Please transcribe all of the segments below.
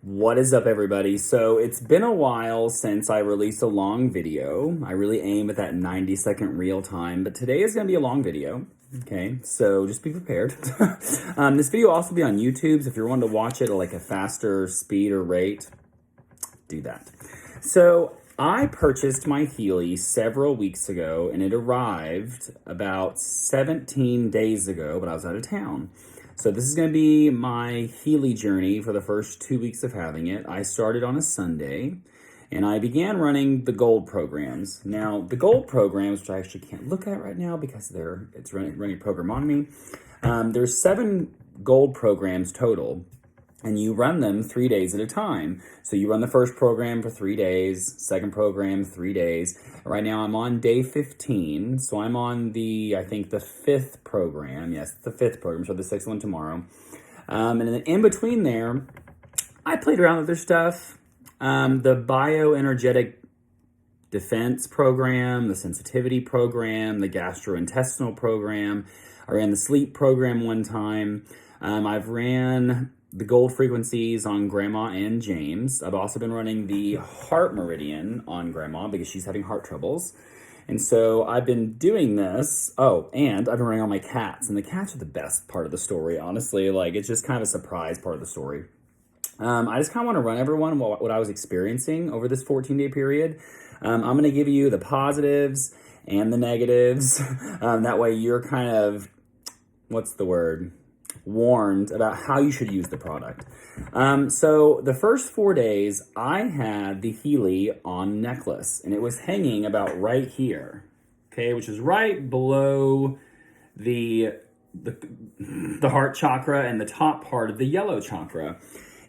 What is up, everybody? So it's been a while since I released a long video. I really aim at that 90-second real time, but today is going to be a long video. Okay, so just be prepared. This video will also be on YouTube, so if you're wanting to watch it at like a faster speed or rate, do that. So I purchased my Healy several weeks ago, and it arrived about 17 days ago, but I was out of town. So this is going to be my Healy journey for the first 2 weeks of having it. I started on a Sunday, and I began running the gold programs. Now, the gold programs, which I actually can't look at right now because it's running a program on me. There's 7 gold programs total, and you run them 3 days at a time. So you run the first program for 3 days, second program, 3 days. Right now I'm on day 15, so I'm on the 5th program. Yes, the 5th program, so the 6th one tomorrow. And then in between there, I played around with their stuff. The bioenergetic defense program, the sensitivity program, the gastrointestinal program. I ran the sleep program one time. I've ran the gold frequencies on Grandma and James. I've also been running the heart meridian on Grandma because she's having heart troubles. And so I've been doing this. Oh, and I've been running on my cats. And the cats are the best part of the story, honestly. Like, it's just kind of a surprise part of the story. I just kind of want to run everyone what I was experiencing over this 14-day period. I'm going to give you the positives and the negatives. That way you're kind of, warned about how you should use the product. So the first 4 days, I had the Healy on necklace, and it was hanging about right here, okay, which is right below the heart chakra and the top part of the yellow chakra.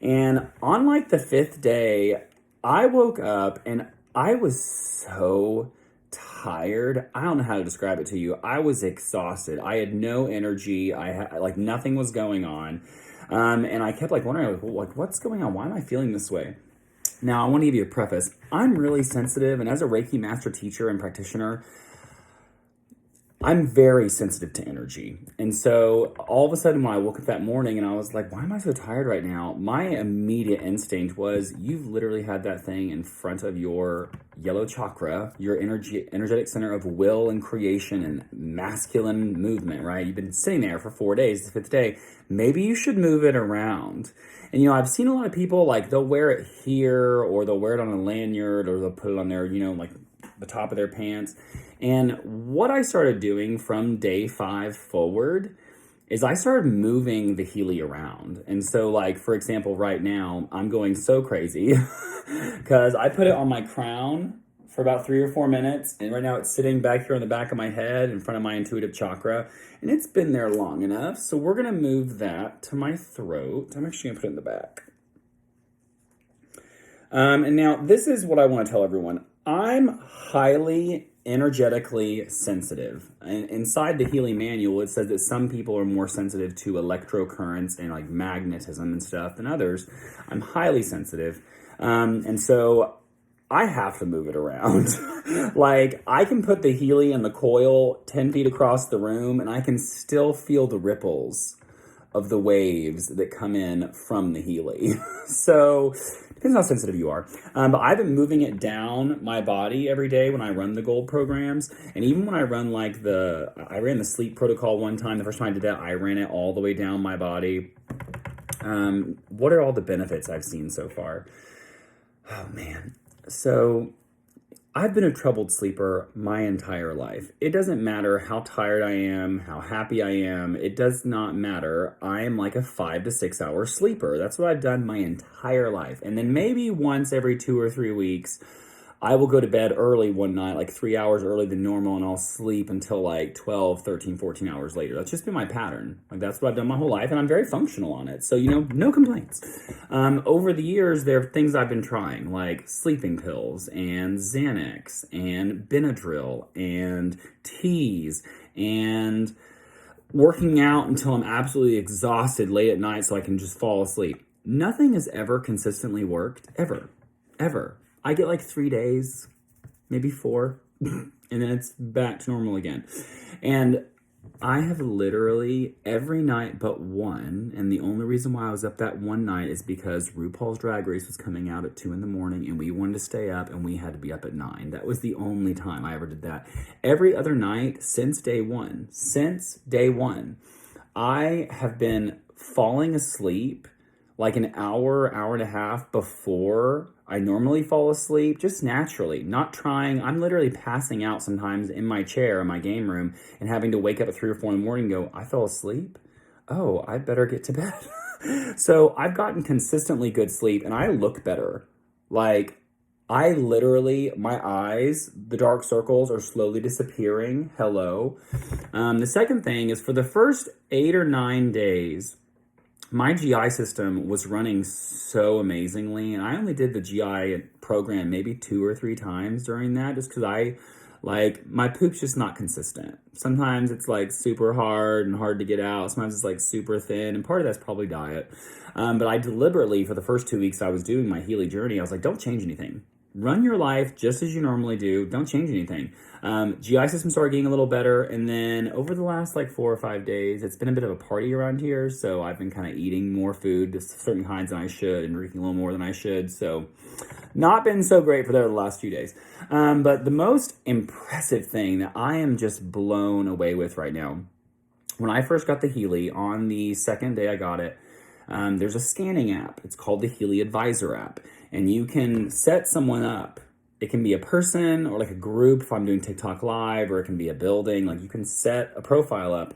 And on like the 5th day, I woke up and I was so tired. I don't know how to describe it to you. I was exhausted. I had no energy. I had like nothing was going on. And I kept like wondering, like, what's going on? Why am I feeling this way? Now, I want to give you a preface. I'm really sensitive, and as a Reiki master teacher and practitioner, I'm very sensitive to energy. And so all of a sudden when I woke up that morning and I was like, why am I so tired right now? My immediate instinct was, you've literally had that thing in front of your yellow chakra, your energetic center of will and creation and masculine movement, right? You've been sitting there for 4 days, the 5th day. Maybe you should move it around. And, I've seen a lot of people, like, they'll wear it here, or they'll wear it on a lanyard, or they'll put it on their, like the top of their pants. And what I started doing from day 5 forward is I started moving the Healy around. And so, like, for example, right now, I'm going so crazy because I put it on my crown for about 3 or 4 minutes. And right now it's sitting back here on the back of my head in front of my intuitive chakra. And it's been there long enough. So we're going to move that to my throat. I'm actually going to put it in the back. And now this is what I want to tell everyone. I'm highly energetically sensitive. And inside the Healy manual, it says that some people are more sensitive to electrocurrents and like magnetism and stuff than others. I'm highly sensitive. And so I have to move it around. Like, I can put the Healy in the coil 10 feet across the room and I can still feel the ripples of the waves that come in from the Healy. So depends how sensitive you are. But I've been moving it down my body every day when I run the gold programs. And even when I run I ran the sleep protocol one time. The first time I did that, I ran it all the way down my body. What are all the benefits I've seen so far? Oh, man. So I've been a troubled sleeper my entire life. It doesn't matter how tired I am, how happy I am. It does not matter. I am like a 5 to 6 hour sleeper. That's what I've done my entire life. And then maybe once every 2 or 3 weeks, I will go to bed early one night, like 3 hours early than normal, and I'll sleep until like 12, 13, 14 hours later. That's just been my pattern. Like, that's what I've done my whole life, and I'm very functional on it. So, no complaints. Over the years, there are things I've been trying, like sleeping pills, and Xanax, and Benadryl, and teas, and working out until I'm absolutely exhausted late at night so I can just fall asleep. Nothing has ever consistently worked, ever. I get like 3 days, maybe 4, and then it's back to normal again. And I have literally every night but one, and the only reason why I was up that one night is because RuPaul's Drag Race was coming out at 2 in the morning, and we wanted to stay up, and we had to be up at 9. That was the only time I ever did that. Every other night since day one, I have been falling asleep like an hour, hour and a half before I normally fall asleep, just naturally, not trying. I'm literally passing out sometimes in my chair in my game room and having to wake up at 3 or 4 in the morning and go, I fell asleep? Oh, I better get to bed. So I've gotten consistently good sleep and I look better. Like, I literally, my eyes, the dark circles are slowly disappearing. Hello. The second thing is for the first 8 or 9 days, my GI system was running so amazingly, and I only did the GI program maybe 2 or 3 times during that, just because my poop's just not consistent. Sometimes it's like super hard and hard to get out. Sometimes it's like super thin, and part of that's probably diet. But I deliberately, for the first 2 weeks I was doing my Healy journey, I was like, don't change anything. Run your life just as you normally do. Don't change anything. GI system started getting a little better, and then over the last like 4 or 5 days, it's been a bit of a party around here, so I've been kind of eating more food, just certain kinds than I should, and drinking a little more than I should, so not been so great for the last few days. But the most impressive thing that I am just blown away with right now, when I first got the Healy, on the second day I got it, there's a scanning app. It's called the Healy Advisor app. And you can set someone up. It can be a person or like a group if I'm doing TikTok live, or it can be a building. Like, you can set a profile up.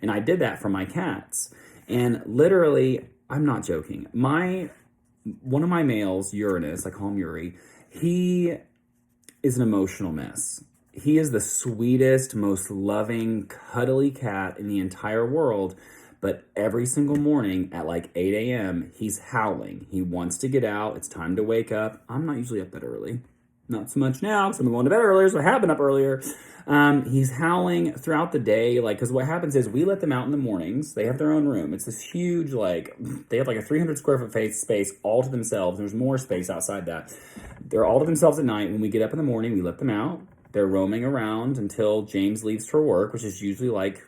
And I did that for my cats. And literally, I'm not joking. One of my males, Uranus, I call him Yuri, he is an emotional mess. He is the sweetest, most loving, cuddly cat in the entire world. But every single morning at like 8 a.m., he's howling. He wants to get out. It's time to wake up. I'm not usually up that early. Not so much now because I'm going to bed earlier, so I have been up earlier. He's howling throughout the day, like, because what happens is we let them out in the mornings. They have their own room. It's this huge, like, they have like a 300 square foot space all to themselves. There's more space outside that. They're all to themselves at night. When we get up in the morning, we let them out. They're roaming around until James leaves for work, which is usually like,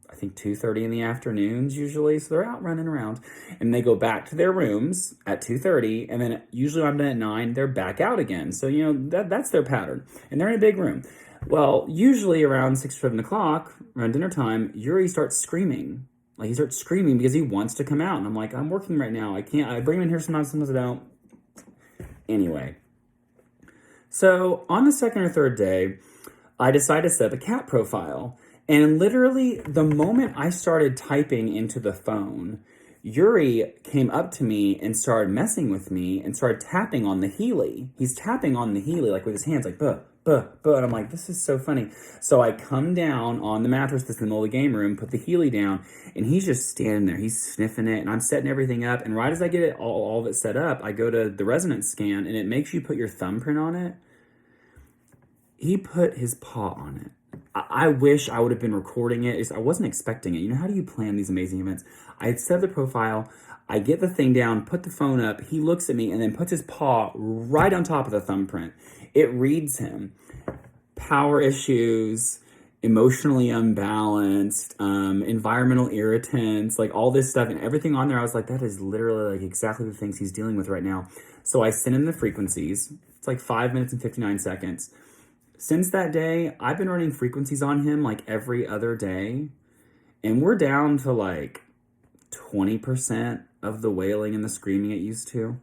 I think 2:30 in the afternoons usually. So they're out running around, and they go back to their rooms at 2:30, and then usually I'm done at 9, they're back out again. So, that's their pattern, and they're in a big room. Well, usually around 6 or 7 o'clock, around dinner time, Yuri starts screaming. Like, he starts screaming because he wants to come out, and I'm like, I'm working right now. I can't. I bring him in here sometimes I don't. Anyway, so on the second or third day, I decided to set up a cat profile. And literally, the moment I started typing into the phone, Yuri came up to me and started messing with me and started tapping on the Healy. He's tapping on the Healy, like with his hands, like, buh, buh, buh. And I'm like, this is so funny. So I come down on the mattress that's in the middle of the game room, put the Healy down, and he's just standing there. He's sniffing it, and I'm setting everything up. And right as I get it all of it set up, I go to the resonance scan, and it makes you put your thumbprint on it. He put his paw on it. I wish I would have been recording it. I wasn't expecting it. How do you plan these amazing events? I had set the profile. I get the thing down, put the phone up. He looks at me and then puts his paw right on top of the thumbprint. It reads him. Power issues, emotionally unbalanced, environmental irritants, like all this stuff and everything on there. I was like, that is literally like exactly the things he's dealing with right now. So I sent him the frequencies. It's like 5 minutes and 59 seconds. Since that day, I've been running frequencies on him like every other day, and we're down to like 20% of the wailing and the screaming it used to.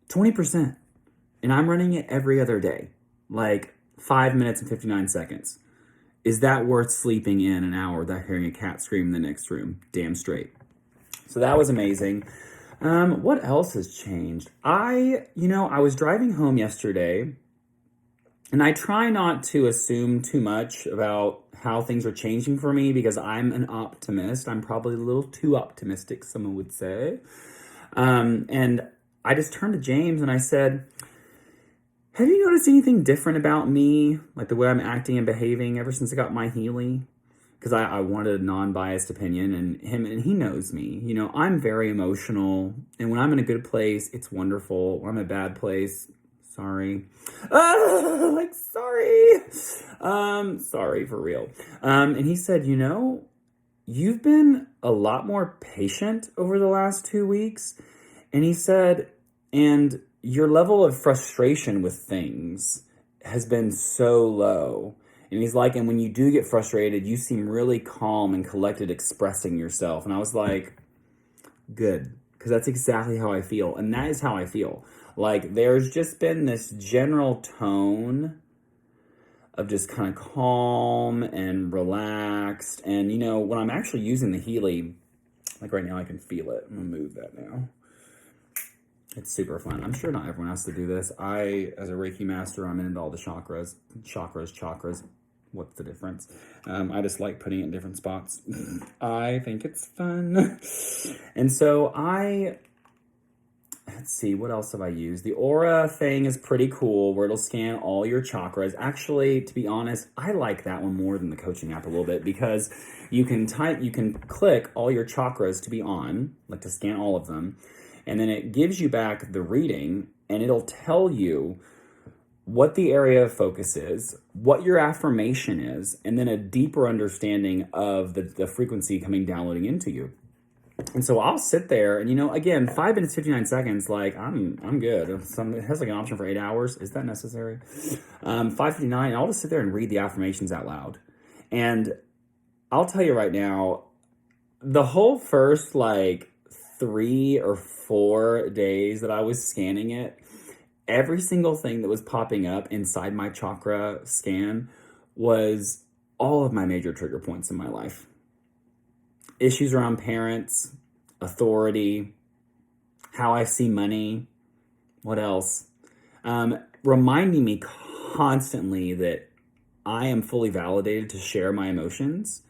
20%. And I'm running it every other day, like 5 minutes and 59 seconds. Is that worth sleeping in an hour without hearing a cat scream in the next room? Damn straight. So that was amazing. What else has changed? I was driving home yesterday, and I try not to assume too much about how things are changing for me because I'm an optimist. I'm probably a little too optimistic, someone would say. And I just turned to James and I said, have you noticed anything different about me, like the way I'm acting and behaving ever since I got my Healy? Because I wanted a non-biased opinion, and he knows me. I'm very emotional, and when I'm in a good place, it's wonderful. When I'm in a bad place, sorry. Sorry. Sorry for real. And he said, you've been a lot more patient over the last 2 weeks. And he said, and your level of frustration with things has been so low. And he's like, and when you do get frustrated, you seem really calm and collected expressing yourself. And I was like, good, because that's exactly how I feel. And that is how I feel. Like, there's just been this general tone of just kind of calm and relaxed. And, when I'm actually using the Healy, like right now I can feel it. I'm going to move that now. It's super fun. I'm sure not everyone has to do this. As a Reiki master, I'm into all the chakras. Chakras. What's the difference? I just like putting it in different spots. I think it's fun. And so let's see, what else have I used? The Aura thing is pretty cool, where it'll scan all your chakras. Actually, to be honest, I like that one more than the coaching app a little bit, because you can click all your chakras to be on, like to scan all of them. And then it gives you back the reading, and it'll tell you what the area of focus is, what your affirmation is, and then a deeper understanding of the frequency downloading into you. And so I'll sit there and, again, 5 minutes, 59 seconds, like, I'm good. It has like an option for 8 hours. Is that necessary? 5:59, I'll just sit there and read the affirmations out loud. And I'll tell you right now, the whole first, 3 or 4 days that I was scanning it, every single thing that was popping up inside my chakra scan was all of my major trigger points in my life. Issues around parents, authority, how I see money, what else? Reminding me constantly that I am fully validated to share my emotions,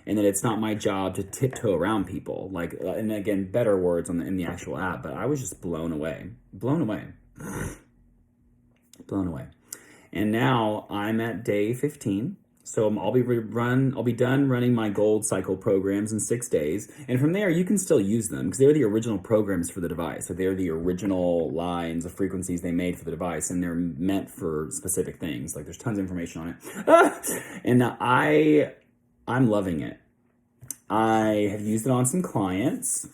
and that it's not my job to tiptoe around people. And again, better words in the actual app, but I was just blown away. And now I'm at day 15. So I'll be done running my gold cycle programs in 6 days. And from there, you can still use them, because they're the original programs for the device. So they're the original lines of frequencies they made for the device, and they're meant for specific things. Like, there's tons of information on it. And I'm loving it. I have used it on some clients.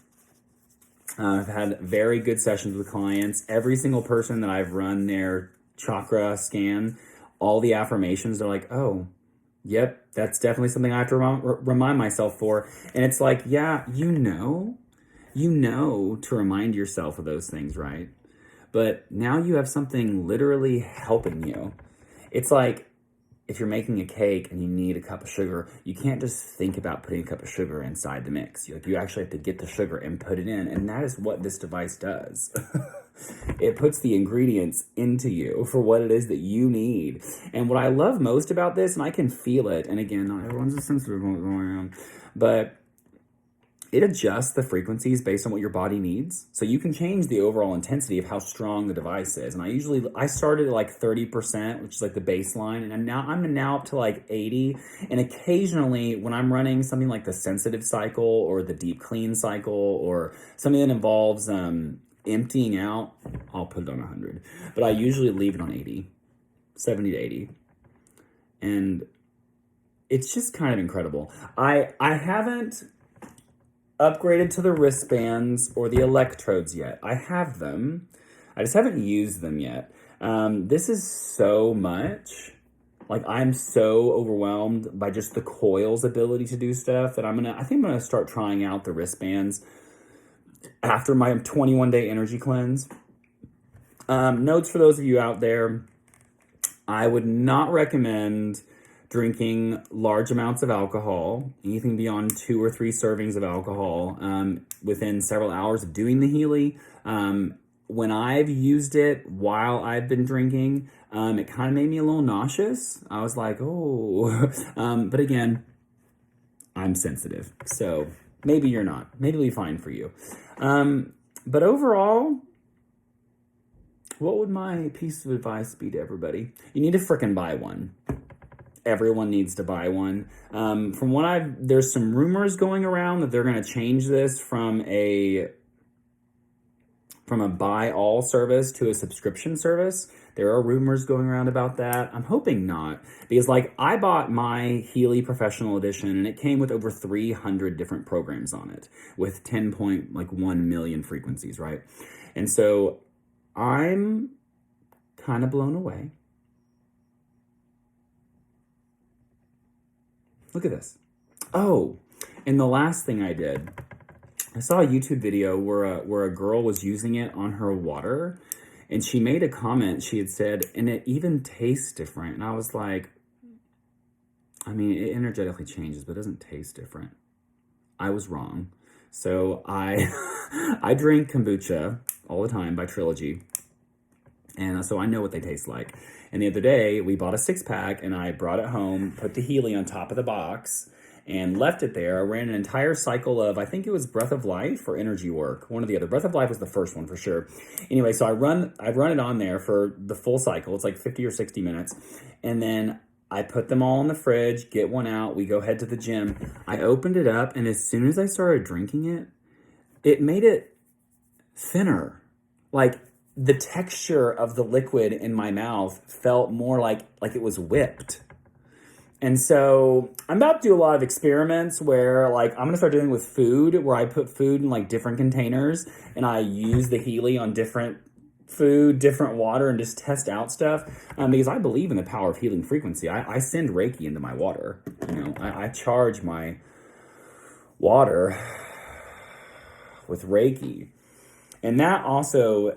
I've had very good sessions with clients. Every single person that I've run their chakra scan, all the affirmations, they're like, oh, yep, that's definitely something I have to remind myself for. And it's like, yeah, you know to remind yourself of those things, right? But now you have something literally helping you. It's like, if you're making a cake and you need a cup of sugar, you can't just think about putting a cup of sugar inside the mix. You actually have to get the sugar and put it in. And that is what this device does. It puts the ingredients into you for what it is that you need. And what I love most about this, and I can feel it, and again, not everyone's as sensitive to what's going on, but it adjusts the frequencies based on what your body needs. So you can change the overall intensity of how strong the device is. And I started at 30%, which is like the baseline. And I'm now up to 80. And occasionally when I'm running something like the sensitive cycle or the deep clean cycle, or something that involves emptying out, I'll put it on 100. But I usually leave it on 80, 70 to 80. And it's just kind of incredible. I haven't upgraded to the wristbands or the electrodes yet. I have them. I just haven't used them yet. This is so much. I'm so overwhelmed by just the coil's ability to do stuff that I think I'm gonna start trying out the wristbands after my 21-day energy cleanse. Notes for those of you out there: I would not recommend drinking large amounts of alcohol, anything beyond 2 or 3 servings of alcohol, within several hours of doing the Healy. When I've used it while I've been drinking, it kind of made me a little nauseous. I was like, oh, but again, I'm sensitive, so maybe you're not. Maybe it'll be fine for you. But overall, what would my piece of advice be to everybody? You need to frickin' buy one. Everyone needs to buy one. There's some rumors going around that they're going to change this from from a buy all service to a subscription service. There are rumors going around about that. I'm hoping not, because like I bought my Healy Professional Edition and it came with over 300 different programs on it with 10.1 million frequencies, right? And so I'm kind of blown away. Look at this. Oh, and the last thing I did, I saw a YouTube video where a girl was using it on her water, and she made a comment. She had said, and it even tastes different. And I was like, I mean, it energetically changes, but it doesn't taste different. I was wrong. So I drink kombucha all the time by Trilogy. And so I know what they taste like. And the other day, we bought a 6-pack, and I brought it home, put the Healy on top of the box, and left it there. I ran an entire cycle of, I think it was Breath of Life or Energy Work, one or the other. Breath of Life was the first one for sure. Anyway, so I've run it on there for the full cycle. It's like 50 or 60 minutes. And then I put them all in the fridge, get one out, we go head to the gym. I opened it up, and as soon as I started drinking it, it made it thinner. Like, the texture of the liquid in my mouth felt more like it was whipped. And so I'm about to do a lot of experiments where like I'm going to start doing with food, where I put food in like different containers and I use the Healy on different food, different water, and just test out stuff. Because I believe in the power of healing frequency. I send Reiki into my water. You know, I charge my water with Reiki. And that also,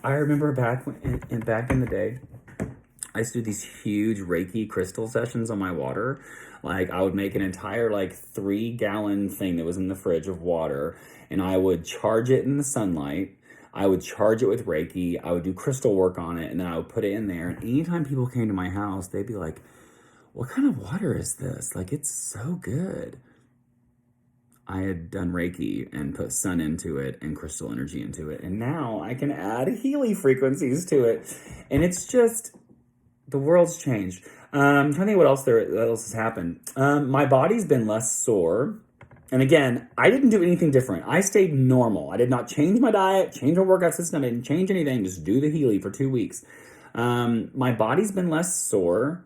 I remember back in the day, I used to do these huge Reiki crystal sessions on my water. Like I would make an entire like 3-gallon thing that was in the fridge of water, and I would charge it in the sunlight. I would charge it with Reiki. I would do crystal work on it, and then I would put it in there. And anytime people came to my house, they'd be like, "What kind of water is this? Like it's so good." I had done Reiki and put sun into it and crystal energy into it. And now I can add Healy frequencies to it. And it's just, the world's changed. I'm trying to think what else has happened. My body's been less sore. And again, I didn't do anything different. I stayed normal. I did not change my diet, change my workout system. I didn't change anything. Just do the Healy for 2 weeks. My body's been less sore.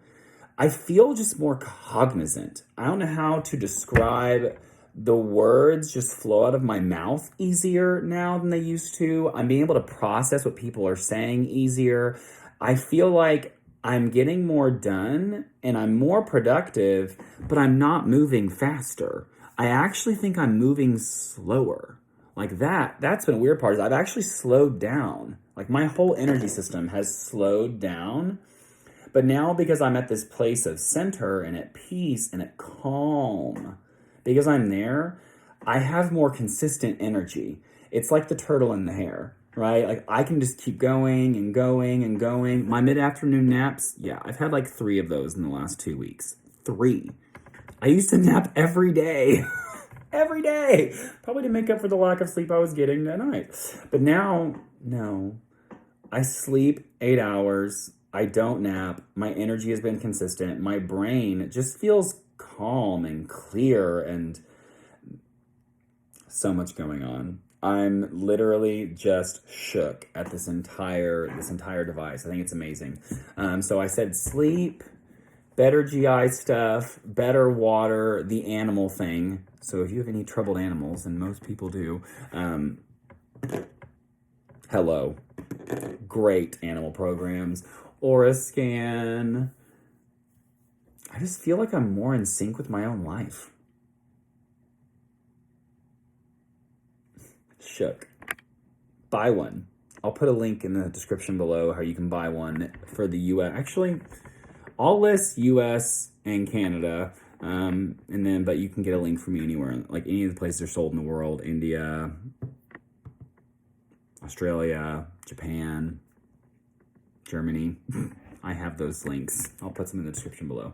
I feel just more cognizant. I don't know how to describe. The words just flow out of my mouth easier now than they used to. I'm being able to process what people are saying easier. I feel like I'm getting more done and I'm more productive, but I'm not moving faster. I actually think I'm moving slower. Like that's been a weird part, is I've actually slowed down. Like my whole energy system has slowed down. But now because I'm at this place of center and at peace and at calm, because I'm there, I have more consistent energy. It's like the turtle in the hare, right? Like I can just keep going and going and going. My mid-afternoon naps, yeah, I've had like 3 of those in the last 2 weeks. 3. I used to nap every day. Every day. Probably to make up for the lack of sleep I was getting that night. But now, no. I sleep 8 hours. I don't nap. My energy has been consistent. My brain just feels calm and clear, and so much going on. I'm literally just shook at this entire device. I think it's amazing. So I said sleep, better GI stuff, better water, the animal thing. So if you have any troubled animals, and most people do, hello. Great animal programs. Aura scan. I just feel like I'm more in sync with my own life. Shook. Buy one. I'll put a link in the description below how you can buy one for the US. Actually, I'll list US and Canada. But you can get a link from me anywhere. Like any of the places they're sold in the world. India, Australia, Japan, Germany. I have those links. I'll put some in the description below.